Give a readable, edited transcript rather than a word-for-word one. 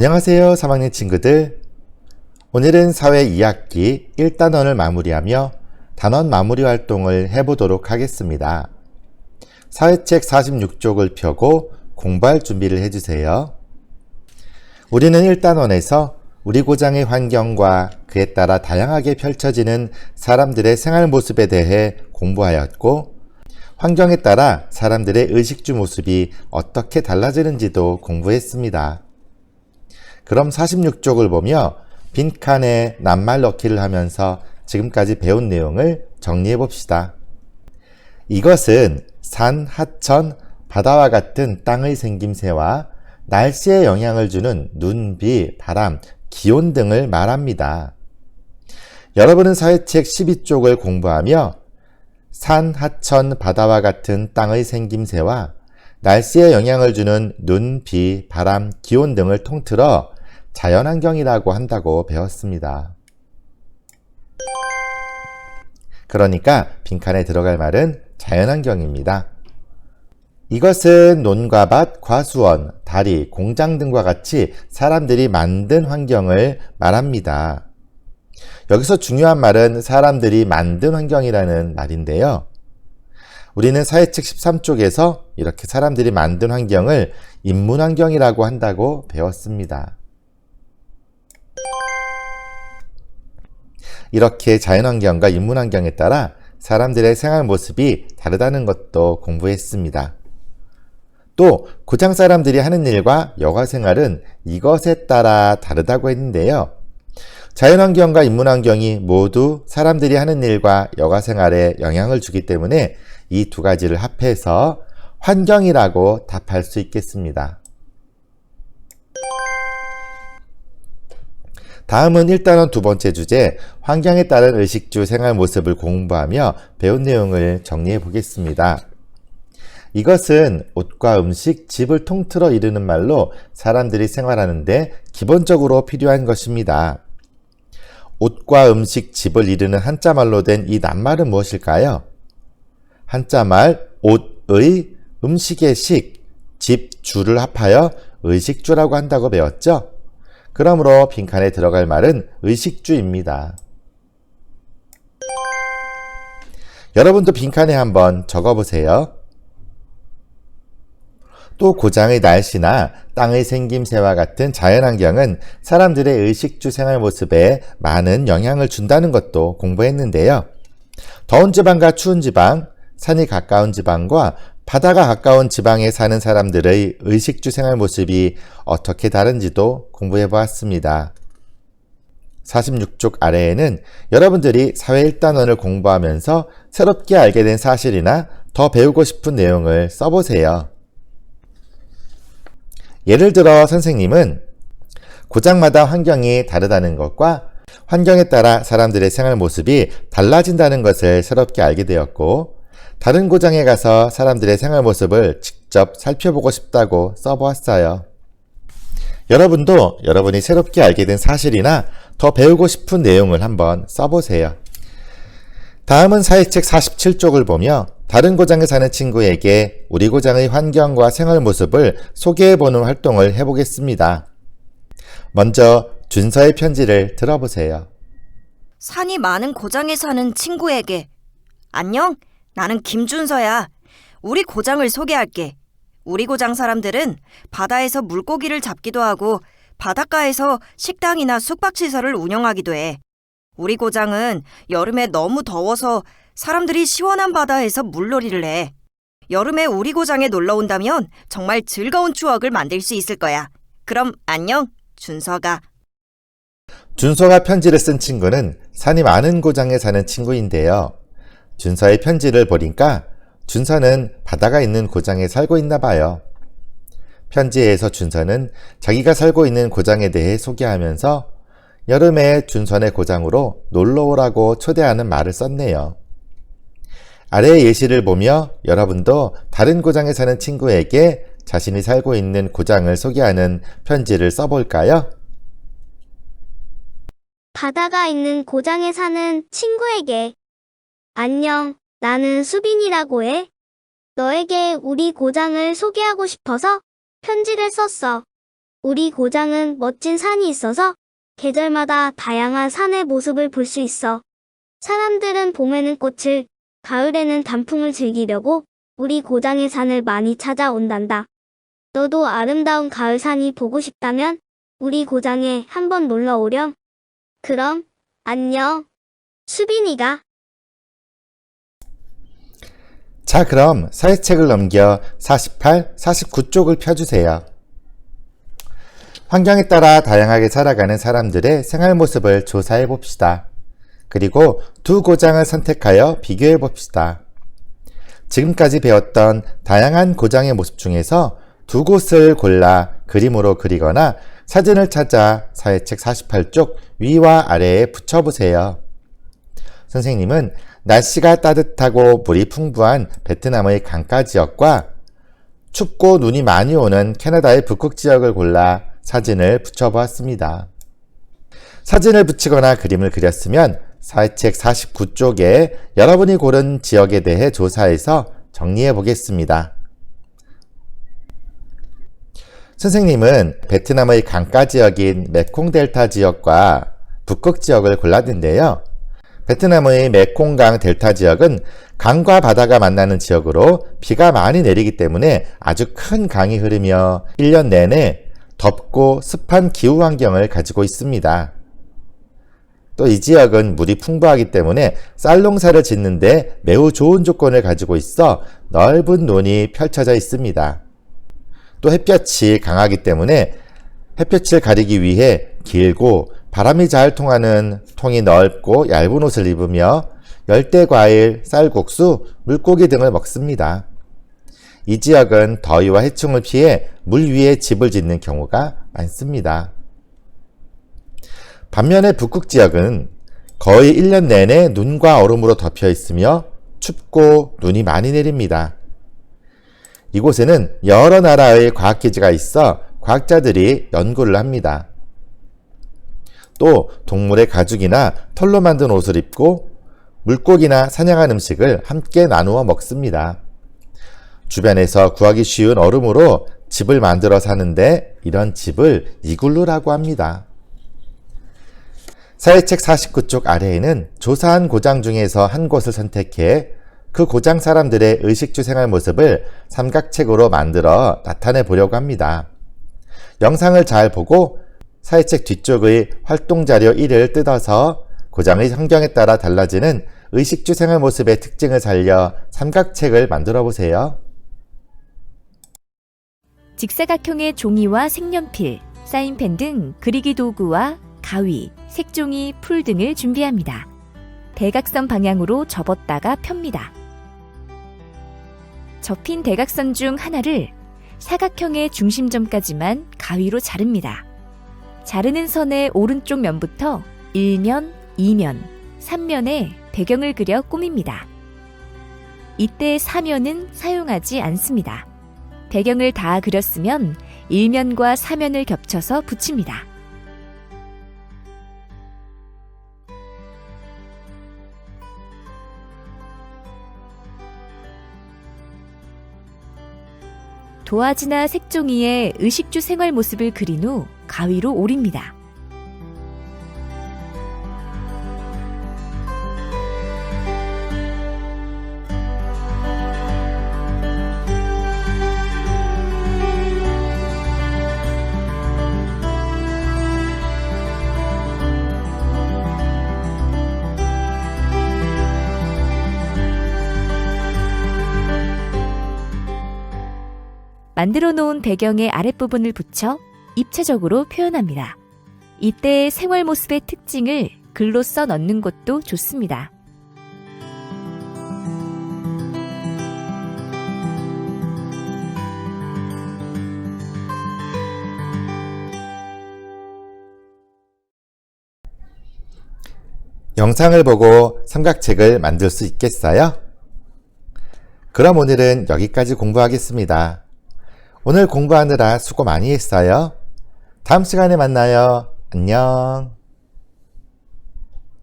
안녕하세요 3학년 친구들. 오늘은 사회 2학기 1단원을 마무리하며 단원 마무리 활동을 해보도록 하겠습니다. 사회책 46쪽을 펴고 공부할 준비를 해주세요. 우리는 1단원에서 우리 고장의 환경과 그에 따라 다양하게 펼쳐지는 사람들의 생활 모습에 대해 공부하였고, 환경에 따라 사람들의 의식주 모습이 어떻게 달라지는지도 공부했습니다. 그럼 46쪽을 보며 빈칸에 낱말 넣기를 하면서 지금까지 배운 내용을 정리해 봅시다. 이것은 산, 하천, 바다와 같은 땅의 생김새와 날씨에 영향을 주는 눈, 비, 바람, 기온 등을 말합니다. 여러분은 사회책 12쪽을 공부하며 산, 하천, 바다와 같은 땅의 생김새와 날씨에 영향을 주는 눈, 비, 바람, 기온 등을 통틀어 자연환경이라고 한다고 배웠습니다. 그러니까 빈칸에 들어갈 말은 자연환경입니다. 이것은 논과 밭, 과수원, 다리, 공장 등과 같이 사람들이 만든 환경을 말합니다. 여기서 중요한 말은 사람들이 만든 환경이라는 말인데요. 우리는 사회책 13쪽에서 이렇게 사람들이 만든 환경을 인문환경이라고 한다고 배웠습니다. 이렇게 자연환경과 인문환경에 따라 사람들의 생활 모습이 다르다는 것도 공부했습니다. 또 고장 사람들이 하는 일과 여가 생활은 이것에 따라 다르다고 했는데요. 자연환경과 인문환경이 모두 사람들이 하는 일과 여가 생활에 영향을 주기 때문에 이 두 가지를 합해서 환경이라고 답할 수 있겠습니다. 다음은 1단원 두 번째 주제, 환경에 따른 의식주 생활 모습을 공부하며 배운 내용을 정리해 보겠습니다. 이것은 옷과 음식, 집을 통틀어 이르는 말로 사람들이 생활하는데 기본적으로 필요한 것입니다. 옷과 음식, 집을 이르는 한자말로 된 이 낱말은 무엇일까요? 한자말 옷의, 음식의 식, 집, 주를 합하여 의식주라고 한다고 배웠죠? 그러므로 빈칸에 들어갈 말은 의식주입니다. 여러분도 빈칸에 한번 적어보세요. 또 고장의 날씨나 땅의 생김새와 같은 자연환경은 사람들의 의식주 생활 모습에 많은 영향을 준다는 것도 공부했는데요. 더운 지방과 추운 지방, 산이 가까운 지방과 바다가 가까운 지방에 사는 사람들의 의식주 생활 모습이 어떻게 다른지도 공부해 보았습니다. 46쪽 아래에는 여러분들이 사회 1단원을 공부하면서 새롭게 알게 된 사실이나 더 배우고 싶은 내용을 써보세요. 예를 들어 선생님은 고장마다 환경이 다르다는 것과 환경에 따라 사람들의 생활 모습이 달라진다는 것을 새롭게 알게 되었고, 다른 고장에 가서 사람들의 생활 모습을 직접 살펴보고 싶다고 써보았어요. 여러분도 여러분이 새롭게 알게 된 사실이나 더 배우고 싶은 내용을 한번 써보세요. 다음은 사회책 47쪽을 보며 다른 고장에 사는 친구에게 우리 고장의 환경과 생활 모습을 소개해보는 활동을 해보겠습니다. 먼저 준서의 편지를 들어보세요. 산이 많은 고장에 사는 친구에게. 안녕, 나는 김준서야. 우리 고장을 소개할게. 우리 고장 사람들은 바다에서 물고기를 잡기도 하고 바닷가에서 식당이나 숙박시설을 운영하기도 해. 우리 고장은 여름에 너무 더워서 사람들이 시원한 바다에서 물놀이를 해. 여름에 우리 고장에 놀러 온다면 정말 즐거운 추억을 만들 수 있을 거야. 그럼 안녕, 준서가. 준서가 편지를 쓴 친구는 산이 많은 고장에 사는 친구인데요. 준서의 편지를 보니까 준서는 바다가 있는 고장에 살고 있나 봐요. 편지에서 준서는 자기가 살고 있는 고장에 대해 소개하면서 여름에 준서네 고장으로 놀러 오라고 초대하는 말을 썼네요. 아래의 예시를 보며 여러분도 다른 고장에 사는 친구에게 자신이 살고 있는 고장을 소개하는 편지를 써볼까요? 바다가 있는 고장에 사는 친구에게. 안녕, 나는 수빈이라고 해. 너에게 우리 고장을 소개하고 싶어서 편지를 썼어. 우리 고장은 멋진 산이 있어서 계절마다 다양한 산의 모습을 볼 수 있어. 사람들은 봄에는 꽃을, 가을에는 단풍을 즐기려고 우리 고장의 산을 많이 찾아온단다. 너도 아름다운 가을 산이 보고 싶다면 우리 고장에 한번 놀러 오렴. 그럼, 안녕. 수빈이가. 자, 그럼 사회책을 넘겨 48, 49쪽을 펴주세요. 환경에 따라 다양하게 살아가는 사람들의 생활 모습을 조사해 봅시다. 그리고 두 고장을 선택하여 비교해 봅시다. 지금까지 배웠던 다양한 고장의 모습 중에서 두 곳을 골라 그림으로 그리거나 사진을 찾아 사회책 48쪽 위와 아래에 붙여보세요. 선생님은 날씨가 따뜻하고 물이 풍부한 베트남의 강가 지역과 춥고 눈이 많이 오는 캐나다의 북극 지역을 골라 사진을 붙여보았습니다. 사진을 붙이거나 그림을 그렸으면 사회책 49쪽에 여러분이 고른 지역에 대해 조사해서 정리해 보겠습니다. 선생님은 베트남의 강가 지역인 메콩 델타 지역과 북극 지역을 골랐는데요. 베트남의 메콩강 델타 지역은 강과 바다가 만나는 지역으로 비가 많이 내리기 때문에 아주 큰 강이 흐르며 1년 내내 덥고 습한 기후 환경을 가지고 있습니다. 또 이 지역은 물이 풍부하기 때문에 쌀 농사를 짓는데 매우 좋은 조건을 가지고 있어 넓은 논이 펼쳐져 있습니다. 또 햇볕이 강하기 때문에 햇볕을 가리기 위해 길고 바람이 잘 통하는 통이 넓고 얇은 옷을 입으며 열대과일, 쌀국수, 물고기 등을 먹습니다. 이 지역은 더위와 해충을 피해 물 위에 집을 짓는 경우가 많습니다. 반면에 북극 지역은 거의 1년 내내 눈과 얼음으로 덮여 있으며 춥고 눈이 많이 내립니다. 이곳에는 여러 나라의 과학기지가 있어 과학자들이 연구를 합니다. 또 동물의 가죽이나 털로 만든 옷을 입고 물고기나 사냥한 음식을 함께 나누어 먹습니다. 주변에서 구하기 쉬운 얼음으로 집을 만들어 사는데 이런 집을 이글루라고 합니다. 사회책 49쪽 아래에는 조사한 고장 중에서 한 곳을 선택해 그 고장 사람들의 의식주 생활 모습을 삼각책으로 만들어 나타내 보려고 합니다. 영상을 잘 보고 사회책 뒤쪽의 활동자료 1을 뜯어서 고장의 환경에 따라 달라지는 의식주 생활 모습의 특징을 살려 삼각책을 만들어 보세요. 직사각형의 종이와 색연필, 사인펜 등 그리기 도구와 가위, 색종이, 풀 등을 준비합니다. 대각선 방향으로 접었다가 펴니다. 접힌 대각선 중 하나를 사각형의 중심점까지만 가위로 자릅니다. 자르는 선의 오른쪽 면부터 1면, 2면, 3면에 배경을 그려 꾸밉니다. 이때 4면은 사용하지 않습니다. 배경을 다 그렸으면 1면과 4면을 겹쳐서 붙입니다. 도화지나 색종이에 의식주 생활 모습을 그린 후 가위로 오립니다. 만들어 놓은 배경의 아랫부분을 붙여 입체적으로 표현합니다. 이때 생활 모습의 특징을 글로 써 넣는 것도 좋습니다. 영상을 보고 삼각책을 만들 수 있겠어요? 그럼 오늘은 여기까지 공부하겠습니다. 오늘 공부하느라 수고 많이 했어요. 다음 시간에 만나요. 안녕.